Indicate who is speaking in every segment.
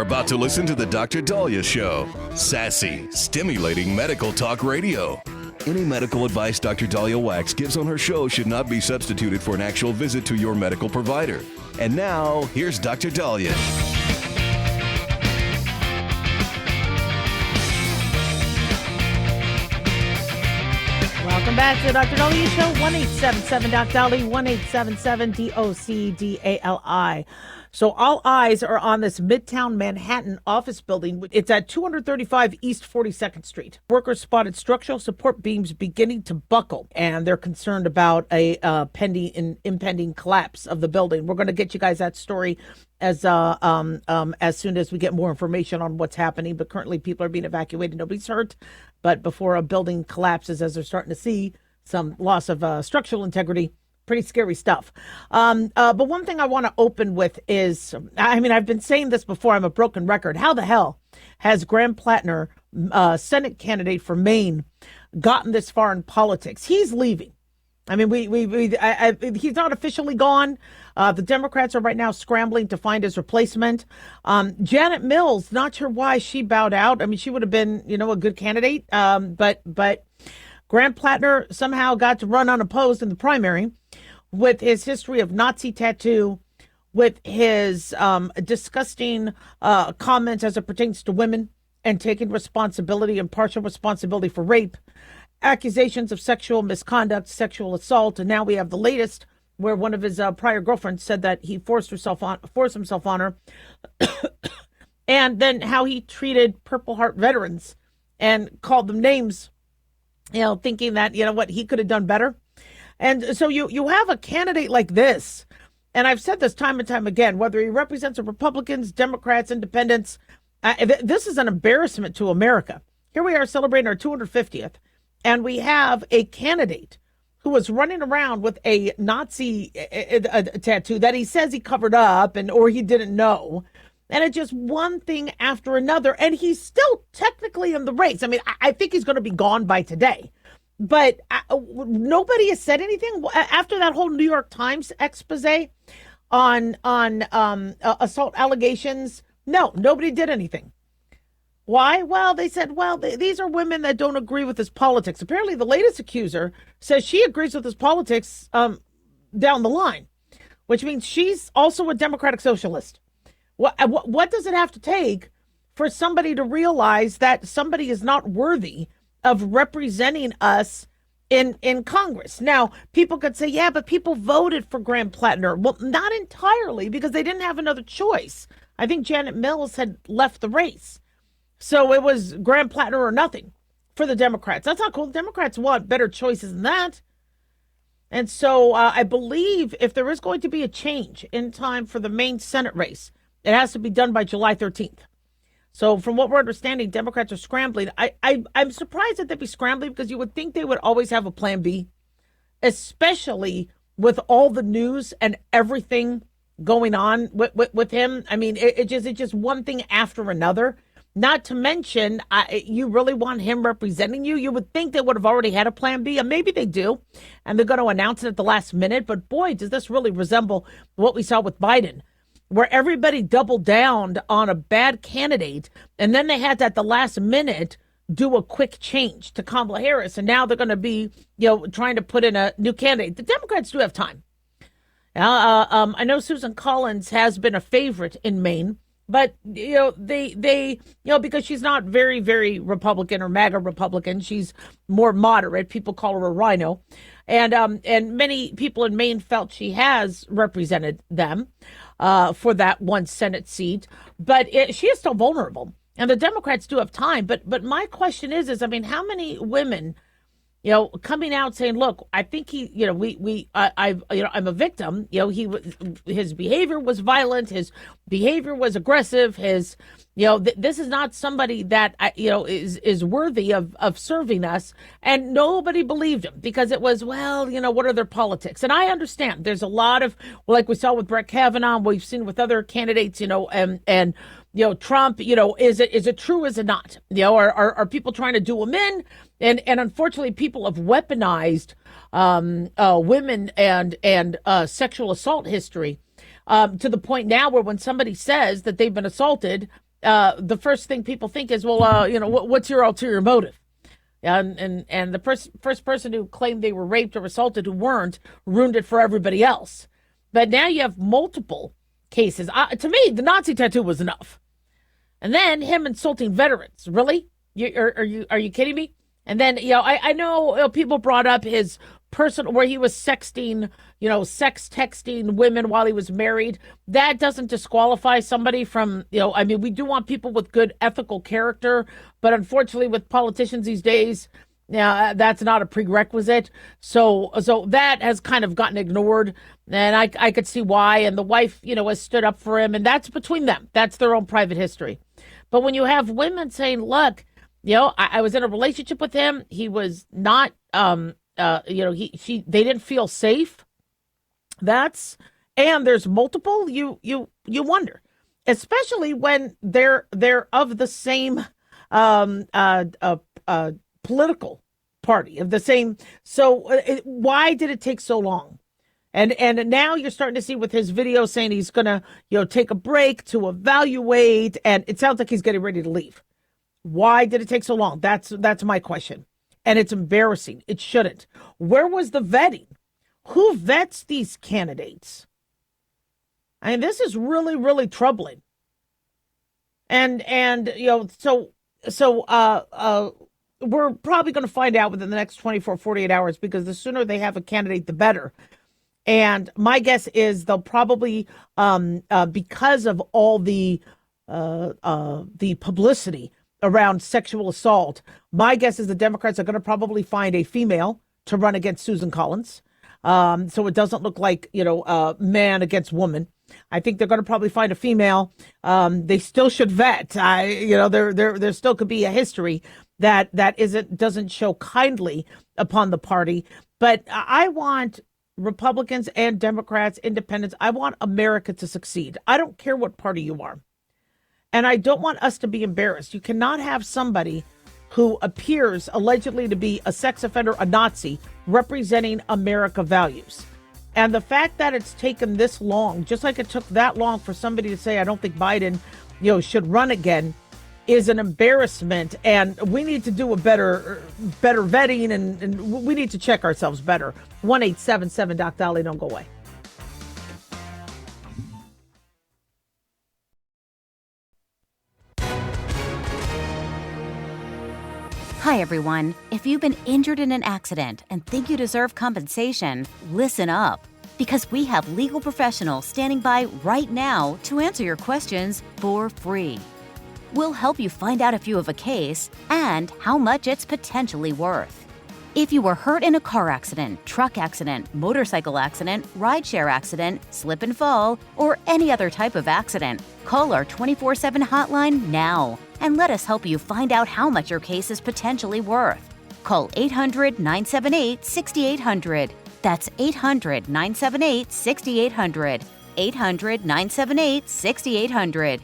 Speaker 1: about to listen to the Dr. Dahlia Show. Sassy, stimulating medical talk radio. Any medical advice Dr. Dahlia Wax gives on her show should not be substituted for an actual visit to your medical provider. And now, here's Dr. Dahlia.
Speaker 2: Welcome back to the Dr. Dahlia Show, 1-877-DOC-DALI, 1-877-DOC-DALI. So all eyes are on this Midtown Manhattan office building. It's at 235 East 42nd Street. Workers spotted structural support beams beginning to buckle, and they're concerned about a impending collapse of the building. We're going to get you guys that story as soon as we get more information on what's happening. But currently, people are being evacuated. Nobody's hurt. But before a building collapses, as they're starting to see some loss of structural integrity, pretty scary stuff. But one thing I want to open with is, I've been saying this before, I'm a broken record. How the hell has Graham Platner, Senate candidate for Maine, gotten this far in politics? He's leaving. I mean, he's not officially gone. The Democrats are right now scrambling to find his replacement. Janet Mills, not sure why she bowed out. I mean, she would have been, a good candidate. But Graham Platner somehow got to run unopposed in the primary with his history of Nazi tattoo, with his disgusting comments as it pertains to women and taking responsibility and partial responsibility for rape, accusations of sexual misconduct, sexual assault, and now we have the latest where one of his prior girlfriends said that he forced himself on her, and then how he treated Purple Heart veterans and called them names, thinking that, he could have done better. And so you have a candidate like this, and I've said this time and time again, whether he represents the Republicans, Democrats, Independents, this is an embarrassment to America. Here we are celebrating our 250th, and we have a candidate who was running around with a Nazi tattoo that he says he covered up or he didn't know. And it's just one thing after another. And he's still technically in the race. I mean, I think he's going to be gone by today. But nobody has said anything after that whole New York Times expose on assault allegations. No, nobody did anything. Why? Well, they said, these are women that don't agree with his politics. Apparently, the latest accuser says she agrees with his politics down the line, which means she's also a Democratic socialist. What does it have to take for somebody to realize that somebody is not worthy of representing us in Congress? Now, people could say, yeah, but people voted for Graham Platner. Well, not entirely, because they didn't have another choice. I think Janet Mills had left the race. So it was Graham Platner or nothing for the Democrats. That's not cool. The Democrats want better choices than that. And so I believe if there is going to be a change in time for the Maine Senate race, it has to be done by July 13th. So from what we're understanding, Democrats are scrambling. I'm surprised that they'd be scrambling, because you would think they would always have a plan B, especially with all the news and everything going on with him. I mean, it's just one thing after another. Not to mention, you really want him representing you? You would think they would have already had a plan B, and maybe they do, and they're going to announce it at the last minute. But boy, does this really resemble what we saw with Biden, where everybody doubled down on a bad candidate, and then they had to, at the last minute, do a quick change to Kamala Harris, and now they're going to be, trying to put in a new candidate. The Democrats do have time. I know Susan Collins has been a favorite in Maine, but they because she's not very, very Republican or MAGA Republican, she's more moderate. People call her a rhino, and many people in Maine felt she has represented them for that one Senate seat, but she is still vulnerable, and the Democrats do have time. But my question is how many women, coming out saying, look, I think I'm a victim. His behavior was violent. His behavior was aggressive. This is not somebody that, is worthy of serving us. And nobody believed him, because it was, what are their politics? And I understand there's a lot of, like we saw with Brett Kavanaugh, we've seen with other candidates, and Trump, is it true? Is it not? Are people trying to do him in? And unfortunately, people have weaponized women and sexual assault history to the point now where when somebody says that they've been assaulted, the first thing people think is, well, what's your ulterior motive? And the first person who claimed they were raped or assaulted who weren't ruined it for everybody else. But now you have multiple cases. To me, the Nazi tattoo was enough. And then him insulting veterans. Really? Are you kidding me? And then, I know people brought up his where he was sexting, sex texting women while he was married. That doesn't disqualify somebody from, we do want people with good ethical character, but unfortunately with politicians these days, that's not a prerequisite. So that has kind of gotten ignored, and I could see why. And the wife, has stood up for him, and that's between them. That's their own private history. But when you have women saying, look, I was in a relationship with him. He was not, they didn't feel safe. And there's multiple, you wonder, especially when they're of the same, political party, of the same. So why did it take so long? And now you're starting to see with his video saying he's going to, take a break to evaluate. And it sounds like he's getting ready to leave. Why did it take so long? That's my question. And it's embarrassing. It shouldn't. Where was the vetting? Who vets these candidates? I mean, this is really, really troubling. And so we're probably going to find out within the next 24, 48 hours, because the sooner they have a candidate, the better. And my guess is they'll probably, because of all the publicity around sexual assault, my guess is the Democrats are going to probably find a female to run against Susan Collins. So it doesn't look like, man against woman. I think they're going to probably find a female. They still should vet. There still could be a history that doesn't show kindly upon the party. But I want Republicans and Democrats, independents, I want America to succeed. I don't care what party you are. And I don't want us to be embarrassed. You cannot have somebody who appears allegedly to be a sex offender, a Nazi, representing America values. And the fact that it's taken this long, just like it took that long for somebody to say, I don't think Biden, should run again, is an embarrassment. And we need to do a better vetting, and we need to check ourselves better. 1-877 Doc Dolly, don't go away.
Speaker 3: Hi, everyone. If you've been injured in an accident and think you deserve compensation, listen up. Because we have legal professionals standing by right now to answer your questions for free. We'll help you find out if you have a case and how much it's potentially worth. If you were hurt in a car accident, truck accident, motorcycle accident, rideshare accident, slip and fall, or any other type of accident, call our 24/7 hotline now and let us help you find out how much your case is potentially worth. Call 800-978-6800. That's 800-978-6800. 800-978-6800.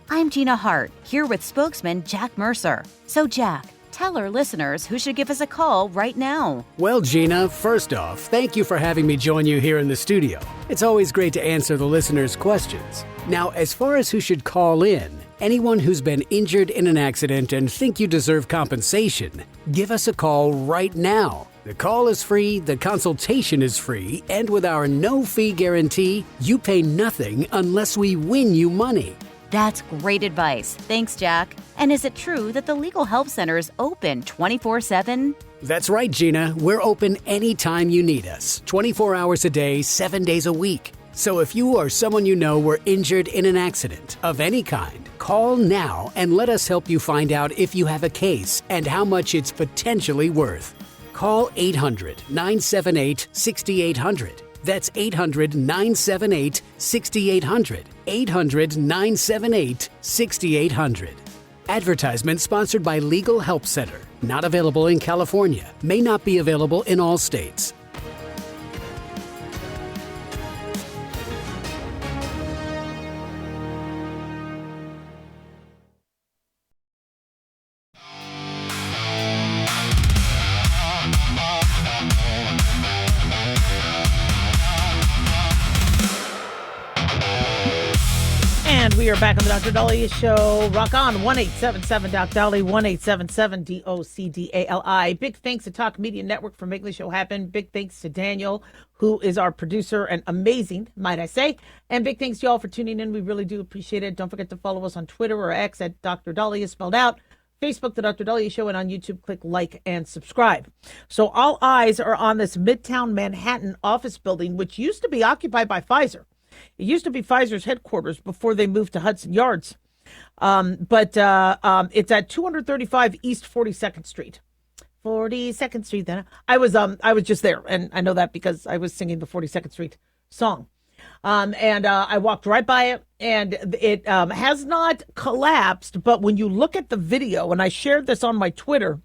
Speaker 3: I'm Gina Hart, here with spokesman Jack Mercer. So Jack, tell our listeners who should give us a call right now.
Speaker 4: Well, Gina, first off, thank you for having me join you here in the studio. It's always great to answer the listeners' questions. Now, as far as who should call in, anyone who's been injured in an accident and think you deserve compensation, give us a call right now. The call is free, the consultation is free, and with our no-fee guarantee, you pay nothing unless we win you money.
Speaker 3: That's great advice. Thanks, Jack. And is it true that the Legal Help Center is open 24/7?
Speaker 4: That's right, Gina. We're open anytime you need us, 24 hours a day, 7 days a week. So if you or someone you know were injured in an accident of any kind, call now and let us help you find out if you have a case and how much it's potentially worth. Call 800-978-6800. That's 800-978-6800. 800-978-6800. Advertisement sponsored by Legal Help Center. Not available in California. May not be available in all states.
Speaker 2: We are back on the Dr. Dahlia Show. Rock on, 1-877-DOC Dali, 1-877-DOCDALI. Big thanks to Talk Media Network for making the show happen. Big thanks to Daniel, who is our producer and amazing, might I say. And big thanks to y'all for tuning in. We really do appreciate it. Don't forget to follow us on Twitter or X at Dr. Dahlia, spelled out. Facebook, The Dr. Dahlia Show, and on YouTube, click like and subscribe. So all eyes are on this Midtown Manhattan office building, which used to be occupied by Pfizer. It used to be Pfizer's headquarters before they moved to Hudson Yards. But it's at 235 East 42nd Street. 42nd Street. Then I was just there, and I know that because I was singing the 42nd Street song. And I walked right by it, and it has not collapsed. But when you look at the video, and I shared this on my Twitter,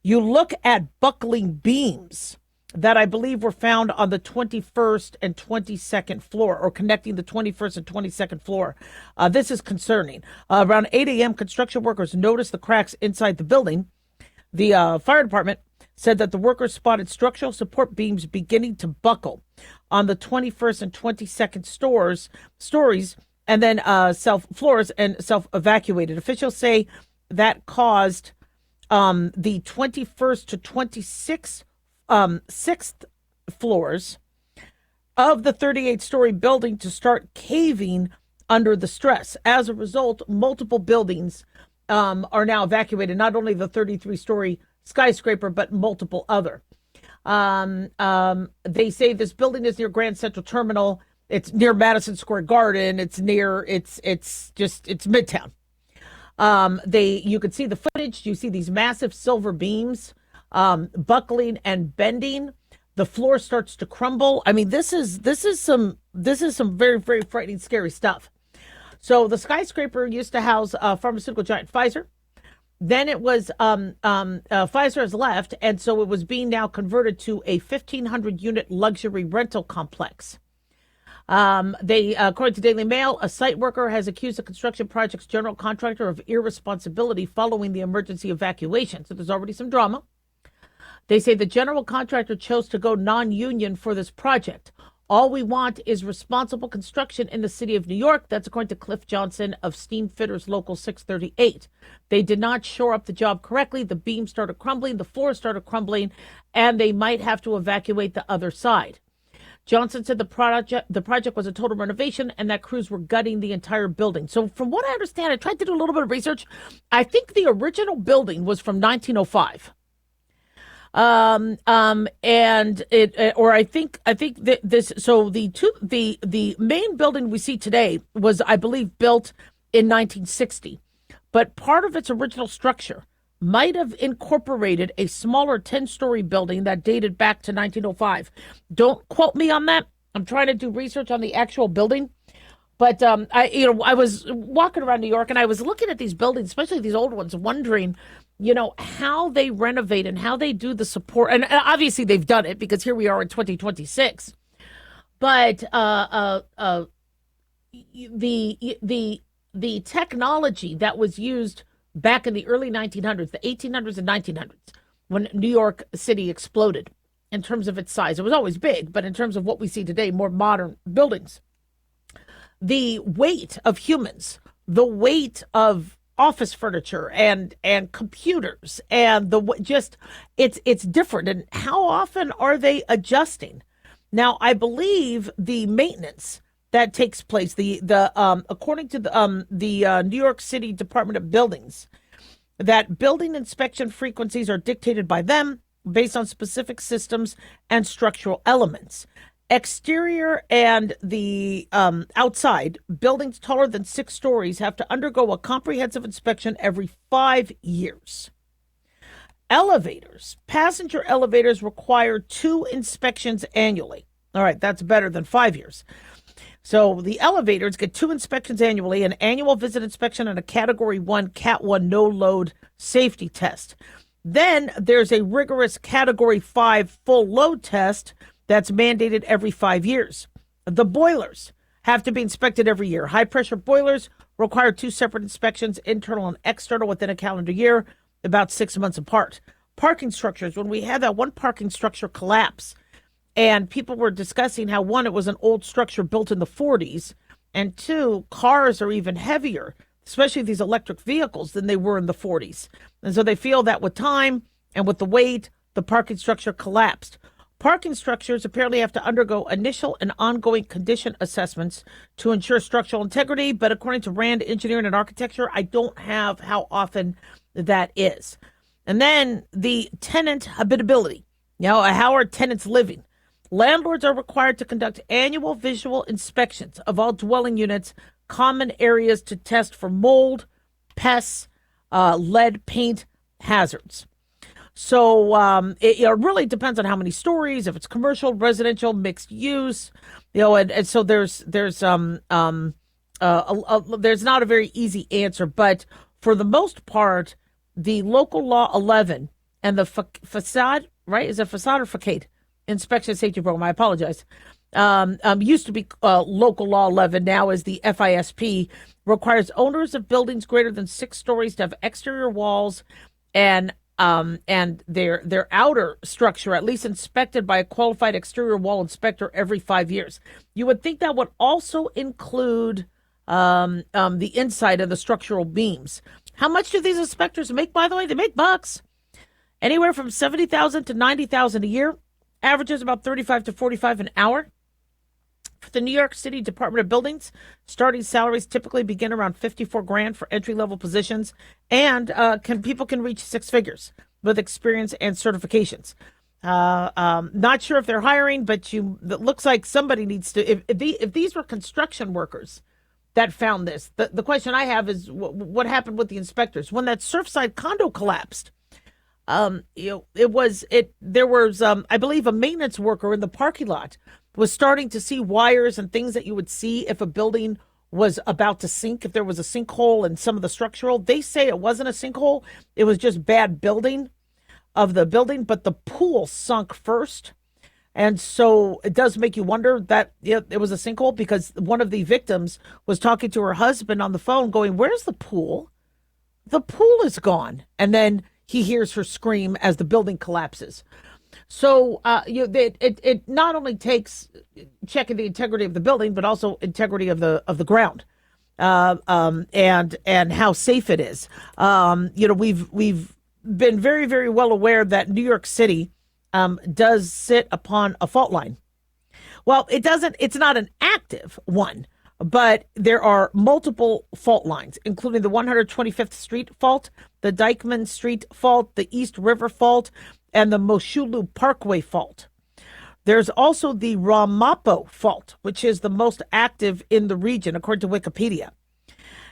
Speaker 2: you look at buckling beams that I believe were found on the 21st and 22nd floor, or connecting the 21st and 22nd floor. This is concerning. Around 8 a.m., construction workers noticed the cracks inside the building. The fire department said that the workers spotted structural support beams beginning to buckle on the 21st and 22nd stories, and then floors and self-evacuated. Officials say that caused the 21st to 26th sixth floors of the 38-story building to start caving under the stress. As a result, multiple buildings are now evacuated, not only the 33-story skyscraper, but multiple other. They say this building is near Grand Central Terminal. It's near Madison Square Garden. It's Midtown. You could see the footage. You see these massive silver beams buckling and bending. The floor starts to crumble. I mean, this is some very, very frightening, scary stuff. So the skyscraper used to house pharmaceutical giant Pfizer. Then it was Pfizer has left, and so it was being now converted to a 1,500 unit luxury rental complex. According to Daily Mail, a site worker has accused the construction project's general contractor of irresponsibility following the emergency evacuation. So there's already some drama. They say the general contractor chose to go non-union for this project. All we want is responsible construction in the city of New York. That's according to Cliff Johnson of Steam Fitters Local 638. They did not shore up the job correctly. The beams started crumbling, the floor started crumbling, and they might have to evacuate the other side. Johnson said the project was a total renovation and that crews were gutting the entire building. So from what I understand, I tried to do a little bit of research. I think the original building was from 1905. The main building we see today was, I believe, built in 1960, but part of its original structure might have incorporated a smaller 10-story building that dated back to 1905. Don't quote me on that. I'm trying to do research on the actual building. But I was walking around New York and I was looking at these buildings, especially these old ones, wondering, how they renovate and how they do the support. And obviously they've done it because here we are in 2026. But the technology that was used back in the early 1900s, the 1800s and 1900s, when New York City exploded in terms of its size, it was always big, but in terms of what we see today, more modern buildings. The weight of humans, the weight of office furniture and computers, and it's different. And how often are they adjusting? Now, I believe the maintenance that takes place, according to the New York City Department of Buildings, that building inspection frequencies are dictated by them based on specific systems and structural elements. Exterior and the outside, buildings taller than 6 stories have to undergo a comprehensive inspection every 5 years. Elevators, passenger elevators require 2 inspections annually. All right, that's better than 5 years. So the elevators get 2 inspections annually, an annual visit inspection and a Category 1, Cat 1 no-load safety test. Then there's a rigorous Category 5 full load test that's mandated every 5 years. The boilers have to be inspected every year. High-pressure boilers require 2 separate inspections, internal and external, within a calendar year, about 6 months apart. Parking structures, when we had that one parking structure collapse, and people were discussing how, one, it was an old structure built in the 40s, And two, cars are even heavier, especially these electric vehicles, than they were in the 40s. And so they feel that with time and with the weight, the parking structure collapsed. Parking structures apparently have to undergo initial and ongoing condition assessments to ensure structural integrity, but according to Rand Engineering and Architecture, I don't have how often that is. And then the tenant habitability. How are tenants living? Landlords are required to conduct annual visual inspections of all dwelling units, common areas to test for mold, pests, lead paint hazards. So it really depends on how many stories, if it's commercial, residential, mixed use, and so there's not a very easy answer, but for the most part, the local law 11 and the facade, right? Is it facade or facade inspection safety program? I apologize. Used to be local law 11, now is the FISP, requires owners of buildings greater than 6 stories to have exterior walls and their outer structure at least inspected by a qualified exterior wall inspector every 5 years. You would think that would also include the inside of the structural beams. How much do these inspectors make, by the way? They make bucks. Anywhere from $70,000 to $90,000 a year. Averages about $35 to $45 an hour. For the New York City Department of Buildings, starting salaries typically begin around $54,000 for entry-level positions, and people can reach 6 figures with experience and certifications. Not sure if they're hiring, but it looks like somebody needs to. If these were construction workers that found this, the question I have is what happened with the inspectors when that Surfside condo collapsed? There was I believe a maintenance worker in the parking lot was starting to see wires and things that you would see if a building was about to sink, if there was a sinkhole in some of the structural. They say it wasn't a sinkhole, it was just bad building of the building, but the pool sunk first. And so it does make you wonder that it was a sinkhole, because one of the victims was talking to her husband on the phone going, "Where's the pool? The pool is gone." And then he hears her scream as the building collapses. So it not only takes checking the integrity of the building, but also integrity of the ground, and how safe it is. We've been very, very well aware that New York City does sit upon a fault line. Well, it doesn't. It's not an active one, but there are multiple fault lines, including the 125th Street fault, the Dyckman Street fault, the East River fault, and the Moshulu Parkway fault. There's also the Ramapo fault, which is the most active in the region, according to Wikipedia.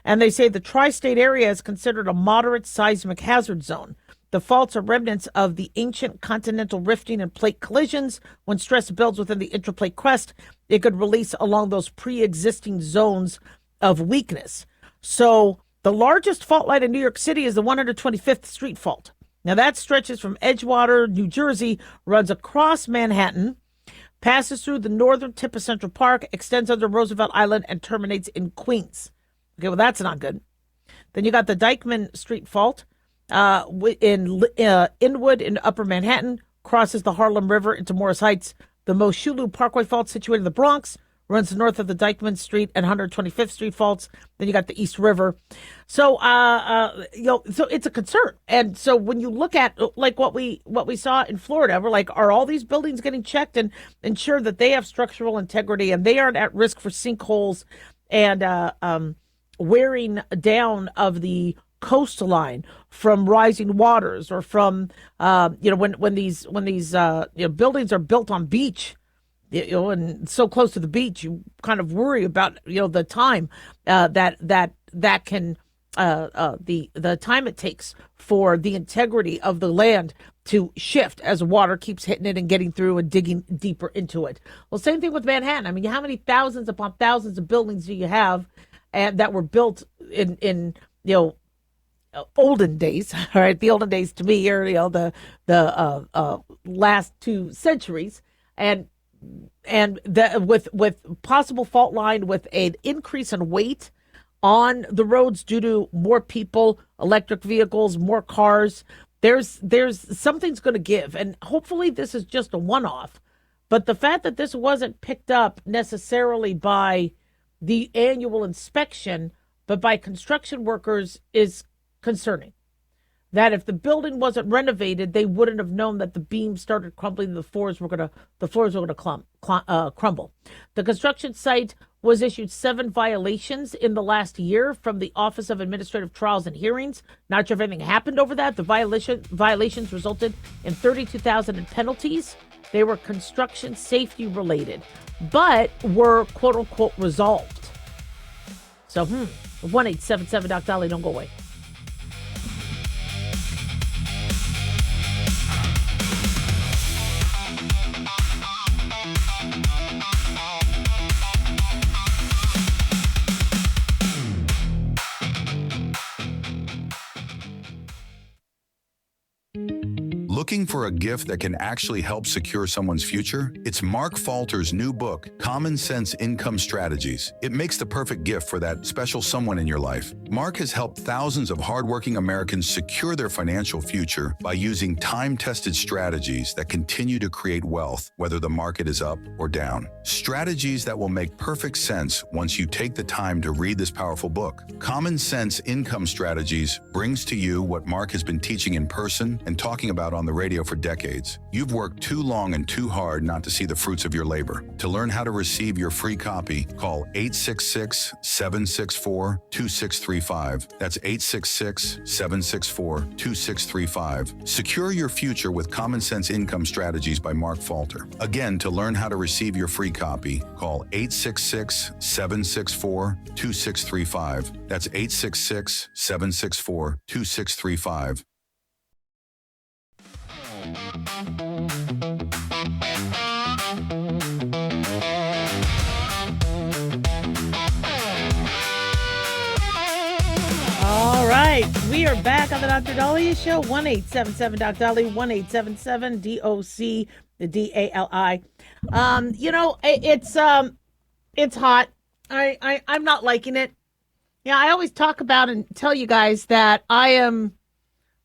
Speaker 2: And they say the tri-state area is considered a moderate seismic hazard zone. The faults are remnants of the ancient continental rifting and plate collisions. When stress builds within the intraplate crust, it could release along those pre-existing zones of weakness. So the largest fault line in New York City is the 125th Street fault. Now that stretches from Edgewater, New Jersey, runs across Manhattan, passes through the northern tip of Central Park, extends under Roosevelt Island, and terminates in Queens. Okay, well, that's not good. Then you got the Dyckman Street fault in Inwood in Upper Manhattan, crosses the Harlem River into Morris Heights. The Moshulu Parkway fault, situated in the Bronx, runs north of the Dyckman Street and 125th Street faults. Then you got the East River. So, so it's a concern. And so when you look at like what we saw in Florida, we're like, are all these buildings getting checked and ensure that they have structural integrity and they aren't at risk for sinkholes and wearing down of the coastline from rising waters, or from when these buildings are built on beach, and so close to the beach, you kind of worry about the time that can the time it takes for the integrity of the land to shift as water keeps hitting it and getting through and digging deeper into it. Well, same thing with Manhattan. I mean, how many thousands upon thousands of buildings do you have and that were built in olden days? All right, the olden days to me are the last 2 centuries, and with possible fault line, with an increase in weight on the roads due to more people, electric vehicles, more cars. There's something's going to give, and hopefully this is just a one-off. But the fact that this wasn't picked up necessarily by the annual inspection, but by construction workers is concerning. That if the building wasn't renovated, they wouldn't have known that the beams started crumbling and the floors were going to crumble. The construction site was issued 7 violations in the last year from the Office of Administrative Trials and Hearings. Not sure if anything happened over that. The violations resulted in $32,000 in penalties. They were construction safety related, but were quote unquote resolved. So, 1-877 Doc Dolly, don't go away.
Speaker 5: Looking for a gift that can actually help secure someone's future? It's Mark Falter's new book, Common Sense Income Strategies. It makes the perfect gift for that special someone in your life. Mark has helped thousands of hardworking Americans secure their financial future by using time-tested strategies that continue to create wealth, whether the market is up or down. Strategies that will make perfect sense once you take the time to read this powerful book. Common Sense Income Strategies brings to you what Mark has been teaching in person and talking about on the radio for decades. You've worked too long and too hard not to see the fruits of your labor. To learn how to receive your free copy, call 866-764-2635. That's 866-764-2635. Secure your future with Common Sense Income Strategies by Mark Falter. Again, to learn how to receive your free copy, call 866-764-2635. That's 866-764-2635.
Speaker 2: All right, we are back on the Dr. Dahlia Show. 1-877 Doc Dolly, 1-877 DOC the DALI. It's hot. I'm not liking it. Yeah, I always talk about and tell you guys that I am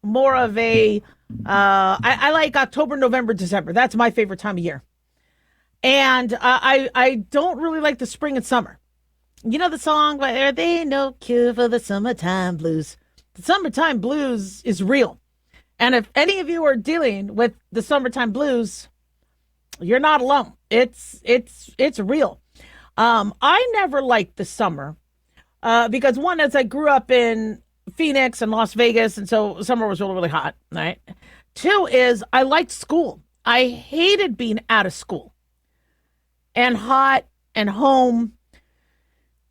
Speaker 2: more of a I like October, November, December. That's my favorite time of year. And I don't really like the spring and summer. You know the song, "There ain't no cure for the summertime blues." The summertime blues is real. And if any of you are dealing with the summertime blues, you're not alone. It's real. I never liked the summer because one, as I grew up in Phoenix and Las Vegas, and so summer was really, really hot, right? Two is I liked school. I hated being out of school and hot and home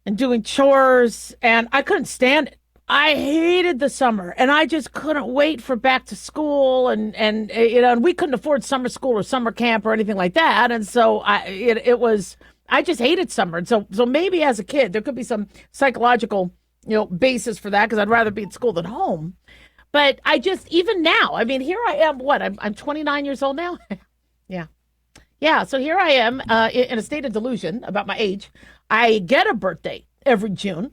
Speaker 2: and doing chores, and I couldn't stand it. I hated the summer, and I just couldn't wait for back to school, and we couldn't afford summer school or summer camp or anything like that, and so I just hated summer. And so maybe as a kid there could be some psychological basis for that, because I'd rather be at school than home. But I just, even now, I mean, here I am, I'm 29 years old now. Yeah. So here I am in a state of delusion about my age. I get a birthday every June.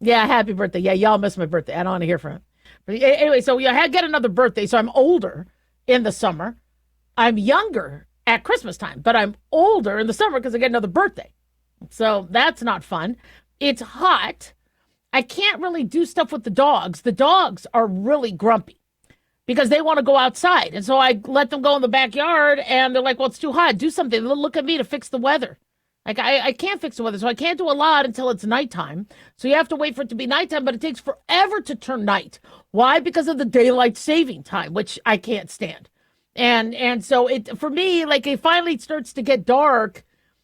Speaker 2: Yeah, happy birthday. Yeah, y'all miss my birthday. I don't want to hear from it. But anyway, so I get another birthday. So I'm older in the summer. I'm younger at Christmas time, but I'm older in the summer because I get another birthday. So that's not fun. It's hot. I can't really do stuff with the dogs. The dogs are really grumpy because they want to go outside. And so I let them go in the backyard, and they're like, well, it's too hot. Do something. They'll look at me to fix the weather. Like, I can't fix the weather, so I can't do a lot until it's nighttime. So you have to wait for it to be nighttime, but it takes forever to turn night. Why? Because of the daylight saving time, which I can't stand. And so for me, like, it finally starts to get dark,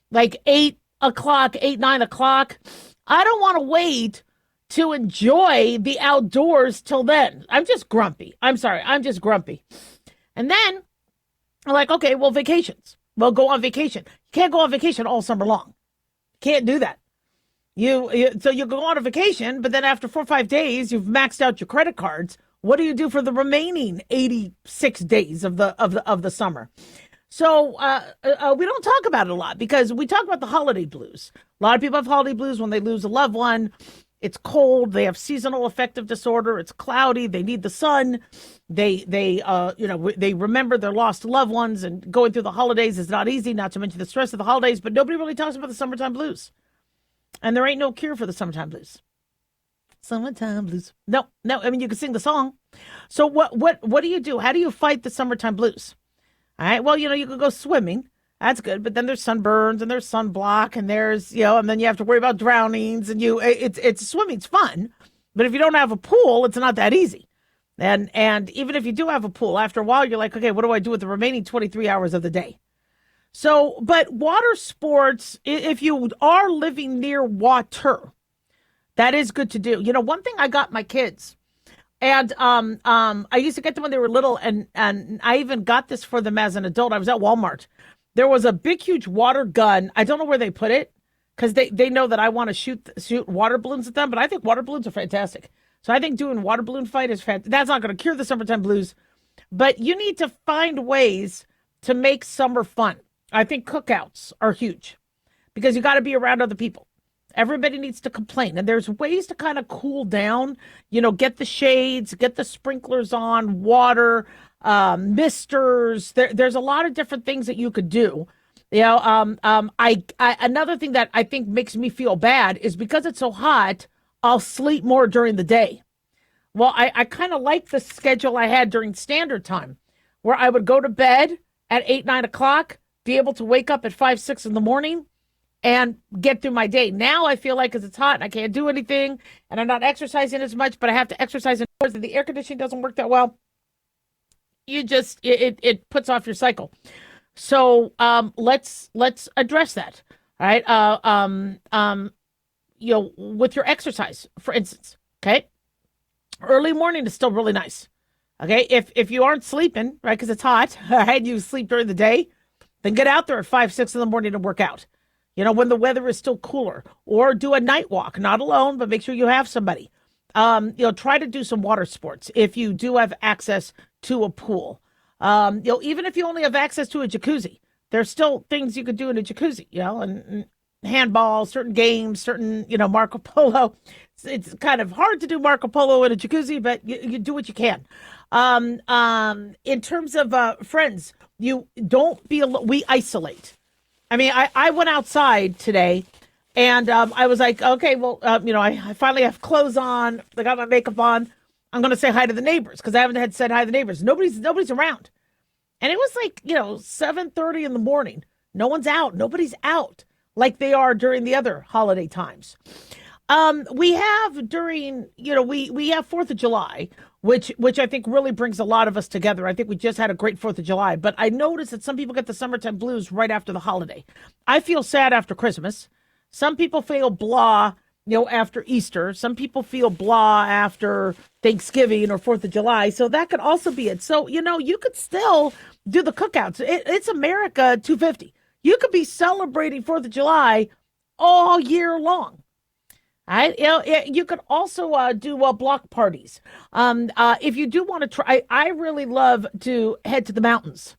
Speaker 2: like 9 o'clock. I don't want to wait to enjoy the outdoors till then. I'm just grumpy. I'm sorry. I'm just grumpy. And then I'm like, okay, well, vacations. Well, go on vacation. You can't go on vacation all summer long. Can't do that. So you go on a vacation, but then after 4 or 5 days, you've maxed out your credit cards. What do you do for the remaining 86 days of the summer? So we don't talk about it a lot because we talk about the holiday blues. A lot of people have holiday blues when they lose a loved one. It's cold. They have seasonal affective disorder. It's cloudy. They need the sun. They remember their lost loved ones, and going through the holidays is not easy, not to mention the stress of the holidays, but nobody really talks about the summertime blues. And there ain't no cure for the summertime blues. Summertime blues. No. I mean, you can sing the song. So what do you do? How do you fight the summertime blues? All right. Well, you can go swimming. That's good. But then there's sunburns and there's sunblock and there's, and then you have to worry about drownings and it's swimming's fun. But if you don't have a pool, it's not that easy. And even if you do have a pool, after a while, you're like, okay, what do I do with the remaining 23 hours of the day? So, but water sports, if you are living near water, that is good to do. One thing I got my kids, and I used to get them when they were little, and I even got this for them as an adult. I was at Walmart. There was a big, huge water gun. I don't know where they put it because they know that I want to shoot water balloons at them, but I think water balloons are fantastic. So I think doing water balloon fight is fantastic. That's not going to cure the summertime blues, but you need to find ways to make summer fun. I think cookouts are huge because you got to be around other people. Everybody needs to complain. And there's ways to kind of cool down, get the shades, get the sprinklers on, water, misters. There's a lot of different things that you could do. Another thing that I think makes me feel bad is because it's so hot, I'll sleep more during the day. Well, I kind of like the schedule I had during standard time where I would go to bed at 8, 9 o'clock, be able to wake up at 5, 6 in the morning and get through my day. Now I feel like because it's hot and I can't do anything and I'm not exercising as much, but I have to exercise indoors and the air conditioning doesn't work that well. It puts off your cycle. So let's address that. All right. With your exercise, for instance, okay? Early morning is still really nice. Okay. If you aren't sleeping, right, because it's hot, and you sleep during the day, then get out there at 5, 6 in the morning to work out. When the weather is still cooler, or do a night walk, not alone, but make sure you have somebody. Try to do some water sports if you do have access to a pool. Even if you only have access to a jacuzzi, there's still things you could do in a jacuzzi, and handball, certain games, certain, Marco Polo. It's kind of hard to do Marco Polo in a jacuzzi, but you do what you can. In terms of friends, you don't be alone. We isolate. I mean, I went outside today and I was like, okay, well, I finally have clothes on. I got my makeup on. I'm going to say hi to the neighbors because I haven't said hi to the neighbors. Nobody's around. And it was like, 7:30 in the morning. No one's out. Nobody's out like they are during the other holiday times. We have during, we have 4th of July, which I think really brings a lot of us together. I think we just had a great 4th of July, but I noticed that some people get the summertime blues right after the holiday. I feel sad after Christmas. Some people feel blah, after Easter. Some people feel blah after Thanksgiving or 4th of July. So that could also be it. So, you could still do the cookouts. It's America 250. You could be celebrating 4th of July all year long. Right? You could also do block parties. If you do want to try, I really love to head to the mountains.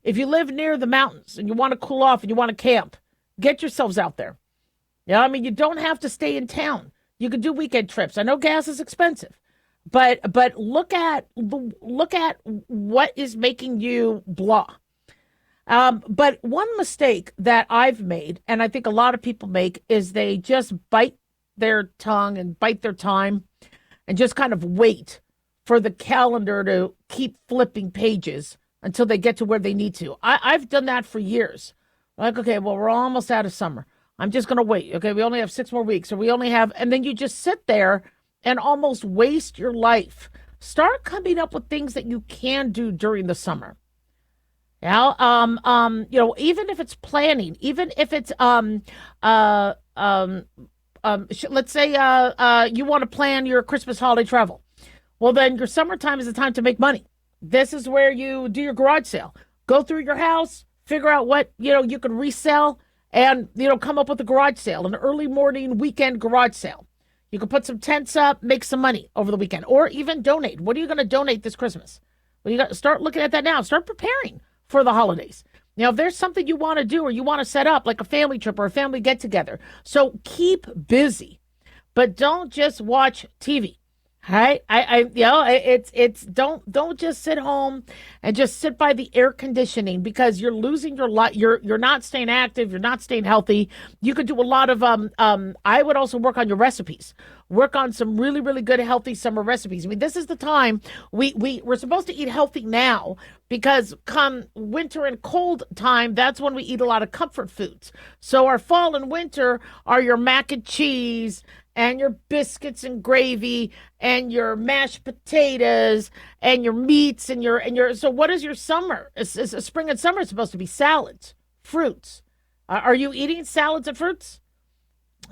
Speaker 2: If you live near the mountains and you want to cool off and you want to camp, get yourselves out there. You don't have to stay in town. You could do weekend trips. I know gas is expensive, but look at what is making you blah. But one mistake that I've made, and I think a lot of people make, is they just bite their tongue and bite their time and just kind of wait for the calendar to keep flipping pages until they get to where they need to. I've done that for years. Like, okay, well, we're almost out of summer. I'm just going to wait. Okay, we only have 6 more weeks, or we only have, and then you just sit there and almost waste your life. Start coming up with things that you can do during the summer. Even if it's planning, even if it's let's say you want to plan your Christmas holiday travel. Well, then your summertime is the time to make money. This is where you do your garage sale. Go through your house, figure out what, you can resell, and, come up with a garage sale, an early morning weekend garage sale. You can put some tents up, make some money over the weekend, or even donate. What are you going to donate this Christmas? Well, you got to start looking at that now. Start preparing for the holidays. If there's something you want to do or you want to set up, like a family trip or a family get together. So keep busy, but don't just watch TV. Right? It's don't just sit home and just sit by the air conditioning because you're losing your life. You're not staying active. You're not staying healthy. You could do a lot of I would also work on your recipes. Work on some really really good healthy summer recipes. I mean, this is the time we're supposed to eat healthy now because come winter and cold time, that's when we eat a lot of comfort foods. So our fall and winter are your mac and cheese and your biscuits and gravy and your mashed potatoes and your meats and your so what is your summer? Spring and summer is supposed to be salads, fruits. Are you eating salads and fruits?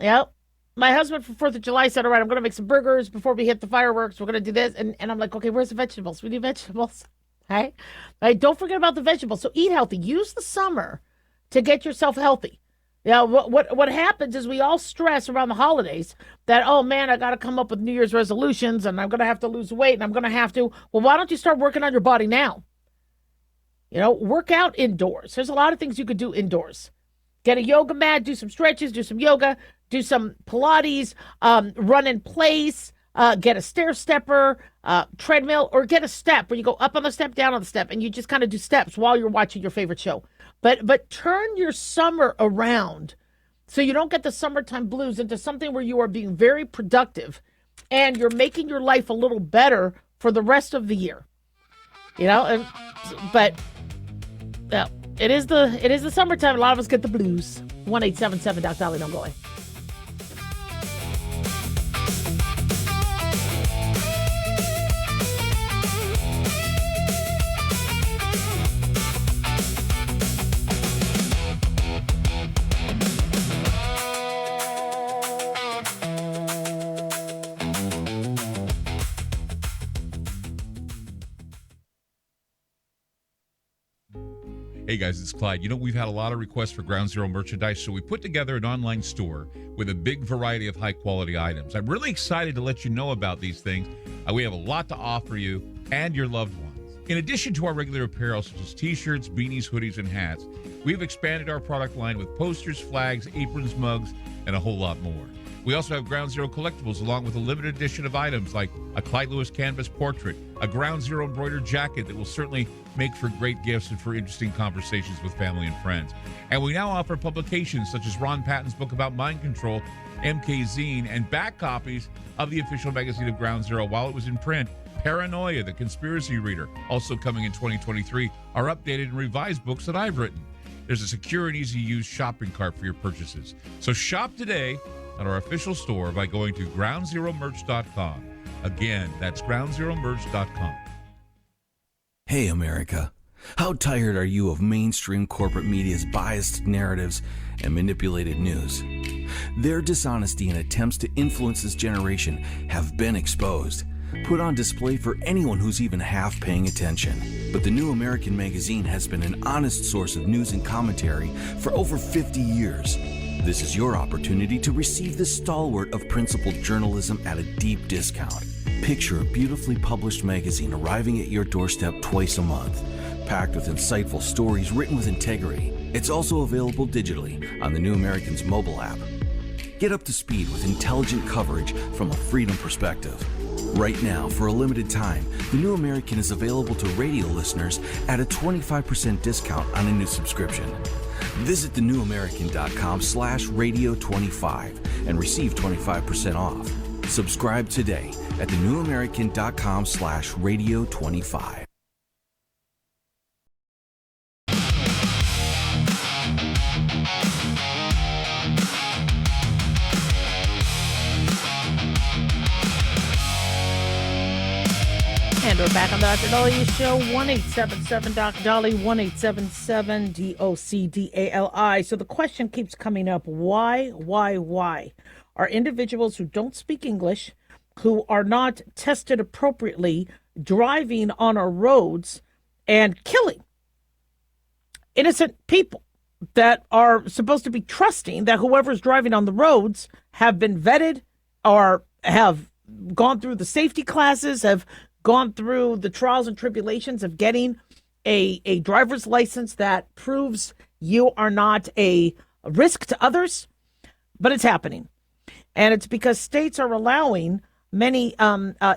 Speaker 2: Yep. My husband for 4th of July said, all right, I'm going to make some burgers before we hit the fireworks. We're going to do this. And I'm like, okay, where's the vegetables? We need vegetables. Right? Right? Don't forget about the vegetables. So eat healthy. Use the summer to get yourself healthy. Yeah, what happens is we all stress around the holidays that, oh man, I got to come up with New Year's resolutions and I'm going to have to lose weight and I'm going to have to. Well, why don't you start working on your body now? Work out indoors. There's a lot of things you could do indoors. Get a yoga mat, do some stretches, do some yoga, do some Pilates, run in place, get a stair stepper, treadmill, or get a step where you go up on the step, down on the step, and you just kind of do steps while you're watching your favorite show. But turn your summer around so you don't get the summertime blues into something where you are being very productive and you're making your life a little better for the rest of the year. But it is the summertime. A lot of us get the blues. 1-877 Doc Dolly, don't go away.
Speaker 6: Hey guys, it's Clyde. We've had a lot of requests for Ground Zero merchandise, so we put together an online store with a big variety of high-quality items. I'm really excited to let you know about these things. We have a lot to offer you and your loved ones. In addition to our regular apparel, such as t-shirts, beanies, hoodies, and hats, we've expanded our product line with posters, flags, aprons, mugs, and a whole lot more. We also have Ground Zero collectibles along with a limited edition of items like a Clyde Lewis canvas portrait, a Ground Zero embroidered jacket that will certainly make for great gifts and for interesting conversations with family and friends. And we now offer publications such as Ron Patton's book about mind control, MK Zine, and back copies of the official magazine of Ground Zero while it was in print. Paranoia, the Conspiracy Reader, also coming in 2023, are updated and revised books that I've written. There's a secure and easy-to-use shopping cart for your purchases. So shop today at our official store by going to groundzeromerch.com. Again, that's groundzeromerch.com.
Speaker 1: Hey, America. How tired are you of mainstream corporate media's biased narratives and manipulated news? Their dishonesty and attempts to influence this generation have been exposed, put on display for anyone who's even half paying attention. But the New American Magazine has been an honest source of news and commentary for over 50 years. This is your opportunity to receive the stalwart of principled journalism at a deep discount. Picture a beautifully published magazine arriving at your doorstep twice a month, packed with insightful stories written with integrity. It's also available digitally on the New American's mobile app. Get up to speed with intelligent coverage from a freedom perspective. Right now, for a limited time, the New American is available to radio listeners at a 25% discount on a new subscription. Visit thenewamerican.com/radio25 and receive 25% off. Subscribe today at thenewamerican.com/radio25.
Speaker 2: And we're back on the Dr. Dolly Show, 1-877 Doc Dolly, 1-877 DOCDALI. So the question keeps coming up, why are individuals who don't speak English, who are not tested appropriately, driving on our roads and killing innocent people that are supposed to be trusting that whoever's driving on the roads have been vetted or have gone through the safety classes, have gone through the trials and tribulations of getting a driver's license that proves you are not a risk to others, but it's happening. And it's because states are allowing many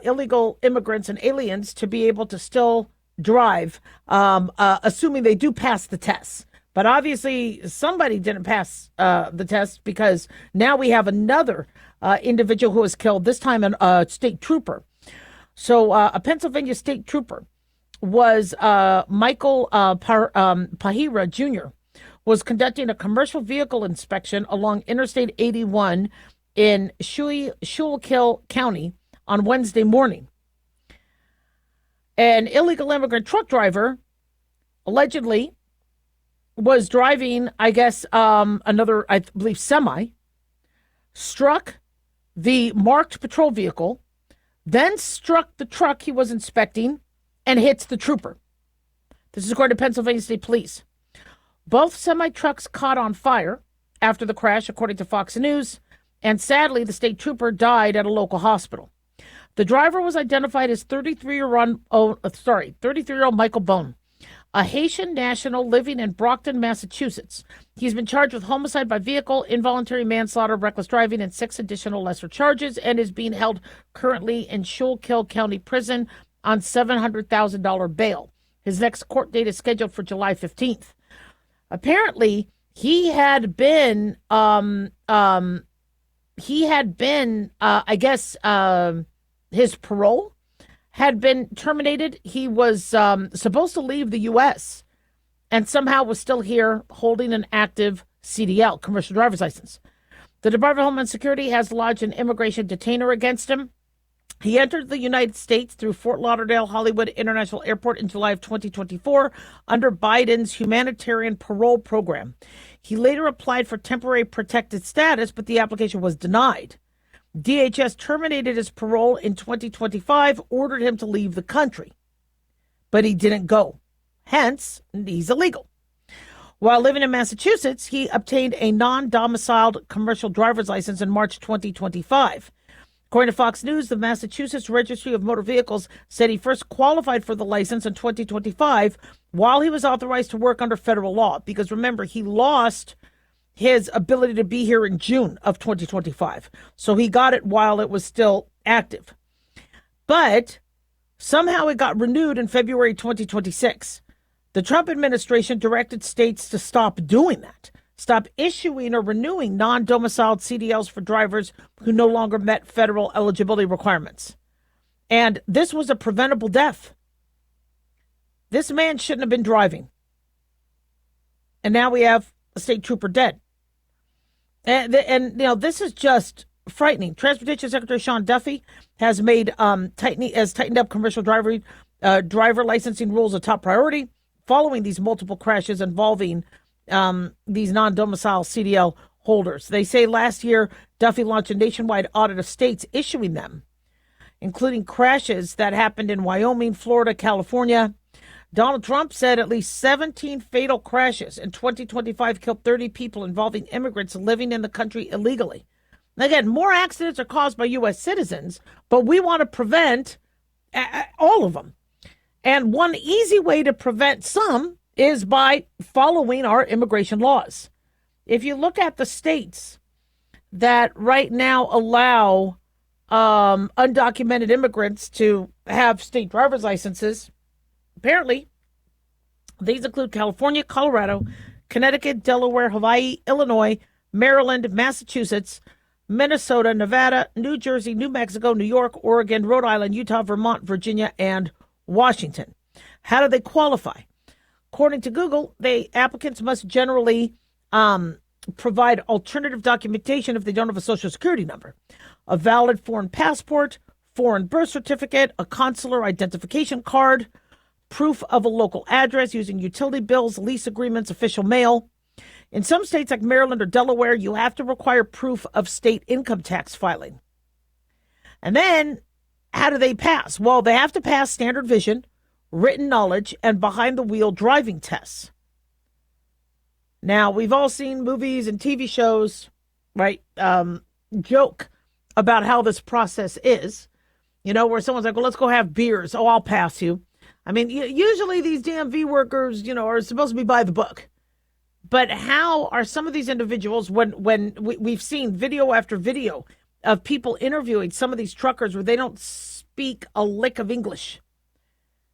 Speaker 2: illegal immigrants and aliens to be able to still drive, assuming they do pass the tests. But obviously, somebody didn't pass the test, because now we have another individual who was killed, this time a state trooper. So a Pennsylvania state trooper was Michael Pahira Jr., was conducting a commercial vehicle inspection along Interstate 81 in Schuylkill County on Wednesday morning. An illegal immigrant truck driver allegedly was driving, I guess, another, I believe, semi, struck the marked patrol vehicle, then struck the truck he was inspecting and hits the trooper. This is according to Pennsylvania State Police. Both semi-trucks caught on fire after the crash, according to Fox News, and sadly, the state trooper died at a local hospital. The driver was identified as 33-year-old Michael Bone, a Haitian national living in Brockton, Massachusetts. He's been charged with homicide by vehicle, involuntary manslaughter, reckless driving, and 6 additional lesser charges, and is being held currently in Schuylkill County Prison on $700,000 bail. His next court date is scheduled for July 15th. Apparently, he had been, his parole had been terminated. He was supposed to leave the U.S. and somehow was still here holding an active CDL, commercial driver's license. The Department of Homeland Security has lodged an immigration detainer against him. He entered the United States through Fort Lauderdale Hollywood International Airport in July of 2024 under Biden's humanitarian parole program. He later applied for temporary protected status, but the application was denied. DHS terminated his parole in 2025, ordered him to leave the country, but he didn't go. Hence, he's illegal. While living in Massachusetts, he obtained a non-domiciled commercial driver's license in March 2025. According to Fox News, the Massachusetts Registry of Motor Vehicles said he first qualified for the license in 2025 while he was authorized to work under federal law. Because remember, he lost his ability to be here in June of 2025. So he got it while it was still active. But somehow it got renewed in February 2026. The Trump administration directed states to stop doing that. Stop issuing or renewing non-domiciled CDLs for drivers who no longer met federal eligibility requirements. And this was a preventable death. This man shouldn't have been driving. And now we have a state trooper dead. And this is just frightening. Transportation Secretary Sean Duffy has tightened up commercial driver licensing rules a top priority following these multiple crashes involving these non-domicile CDL holders. They say last year, Duffy launched a nationwide audit of states issuing them, including crashes that happened in Wyoming, Florida, California. Donald Trump said at least 17 fatal crashes in 2025 killed 30 people involving immigrants living in the country illegally. Again, more accidents are caused by U.S. citizens, but we want to prevent all of them. And one easy way to prevent some is by following our immigration laws. If you look at the states that right now allow undocumented immigrants to have state driver's licenses, apparently these include California, Colorado, Connecticut, Delaware, Hawaii, Illinois, Maryland, Massachusetts, Minnesota, Nevada, New Jersey, New Mexico, New York, Oregon, Rhode Island, Utah, Vermont, Virginia, and Washington. How do they qualify? According to Google, applicants must generally provide alternative documentation if they don't have a social security number, a valid foreign passport, foreign birth certificate, a consular identification card, proof of a local address using utility bills, lease agreements, official mail. In some states like Maryland or Delaware, you have to require proof of state income tax filing. And then how do they pass? Well, they have to pass standard vision, written knowledge, and behind-the-wheel driving tests. Now, we've all seen movies and TV shows, right, joke about how this process is, where someone's like, well, let's go have beers. Oh, I'll pass you. I mean, usually these DMV workers, are supposed to be by the book. But how are some of these individuals, when we've seen video after video, of people interviewing some of these truckers where they don't speak a lick of English.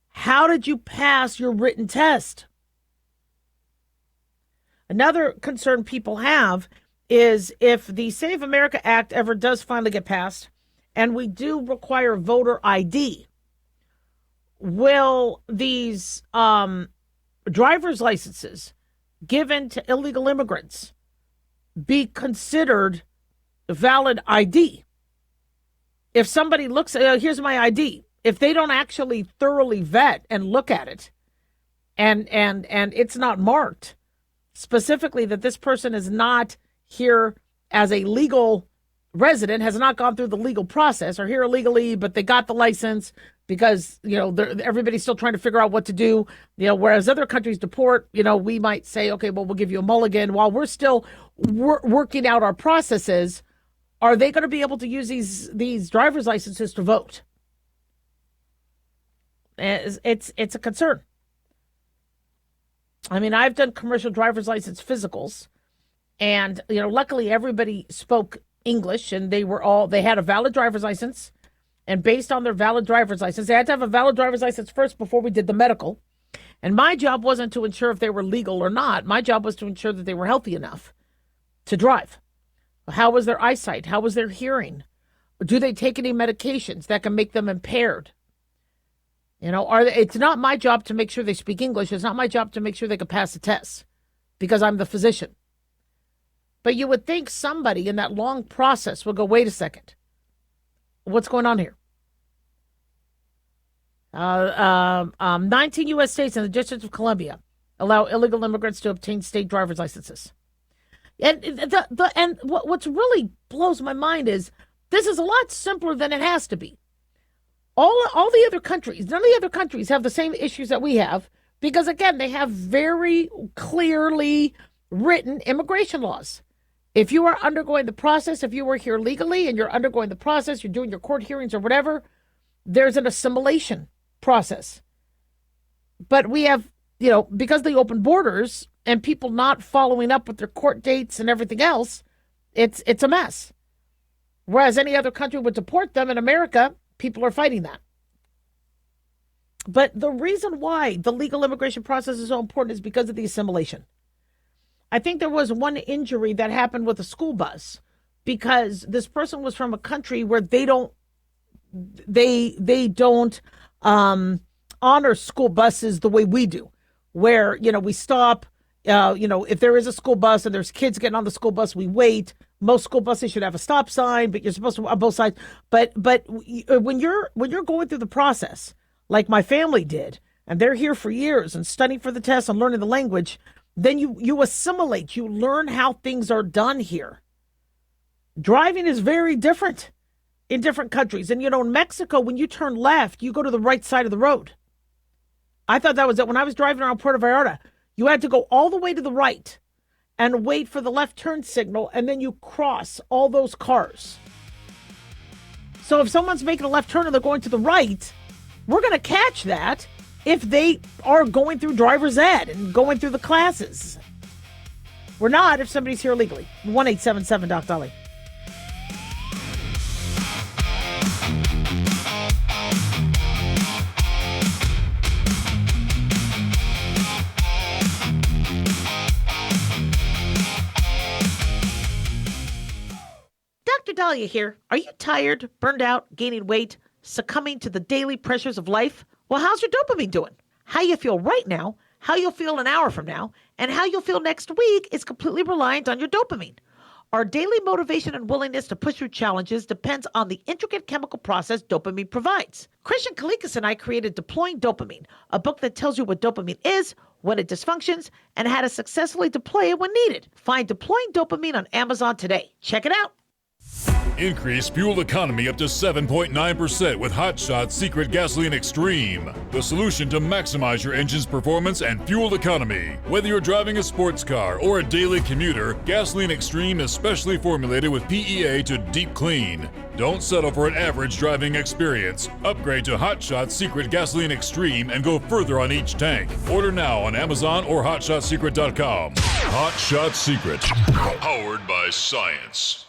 Speaker 2: How did you pass your written test? Another concern people have is if the Save America Act ever does finally get passed and we do require voter ID, will these driver's licenses given to illegal immigrants be considered valid ID? If somebody looks at, here's my ID, if they don't actually thoroughly vet and look at it and it's not marked specifically that this person is not here as a legal resident, has not gone through the legal process, or here illegally, but they got the license because, everybody's still trying to figure out what to do, whereas other countries deport, we might say, okay, well, we'll give you a mulligan while we're still working out our processes. Are they going to be able to use these driver's licenses to vote? It's a concern. I mean, I've done commercial driver's license physicals, and, luckily everybody spoke English, and they had a valid driver's license. And based on their valid driver's license, they had to have a valid driver's license first before we did the medical. And my job wasn't to ensure if they were legal or not. My job was to ensure that they were healthy enough to drive. How was their eyesight? How was their hearing? Do they take any medications that can make them impaired? It's not my job to make sure they speak English. It's not my job to make sure they can pass the test because I'm the physician. But you would think somebody in that long process would go, wait a second. What's going on here? 19 U.S. states and the District of Columbia allow illegal immigrants to obtain state driver's licenses. And what's really blows my mind is this is a lot simpler than it has to be. All the other countries, none of the other countries have the same issues that we have because, again, they have very clearly written immigration laws. If you are undergoing the process, if you were here legally and you're undergoing the process, you're doing your court hearings or whatever, there's an assimilation process. But we have, because of the open borders and people not following up with their court dates and everything else, it's a mess. Whereas any other country would deport them, in America, people are fighting that. But the reason why the legal immigration process is so important is because of the assimilation. I think there was one injury that happened with a school bus because this person was from a country where they don't honor school buses the way we do, where, we stop, if there is a school bus and there's kids getting on the school bus, we wait. Most school buses should have a stop sign, but you're supposed to on both sides. But when you're going through the process, like my family did, and they're here for years and studying for the test and learning the language, then you assimilate. You learn how things are done here. Driving is very different in different countries. And, in Mexico, when you turn left, you go to the right side of the road. I thought that was it. When I was driving around Puerto Vallarta, you had to go all the way to the right and wait for the left turn signal, and then you cross all those cars. So if someone's making a left turn and they're going to the right, we're going to catch that if they are going through driver's ed and going through the classes. We're not if somebody's here illegally. 1-877-DOC-DOLLY. Dr. Dahlia here. Are you tired, burned out, gaining weight, succumbing to the daily pressures of life? Well, how's your dopamine doing? How you feel right now, how you'll feel an hour from now, and how you'll feel next week is completely reliant on your dopamine. Our daily motivation and willingness to push through challenges depends on the intricate chemical process dopamine provides. Christian Kalikas and I created Deploying Dopamine, a book that tells you what dopamine is, when it dysfunctions, and how to successfully deploy it when needed. Find Deploying Dopamine on Amazon today. Check it out.
Speaker 7: Increase fuel economy up to 7.9% with Hot Shot Secret Gasoline Extreme, the solution to maximize your engine's performance and fuel economy. Whether you're driving a sports car or a daily commuter, Gasoline Extreme is specially formulated with PEA to deep clean. Don't settle for an average driving experience. Upgrade to Hot Shot Secret Gasoline Extreme and go further on each tank. Order now on Amazon or HotShotSecret.com. Hot Shot Secret, powered by science.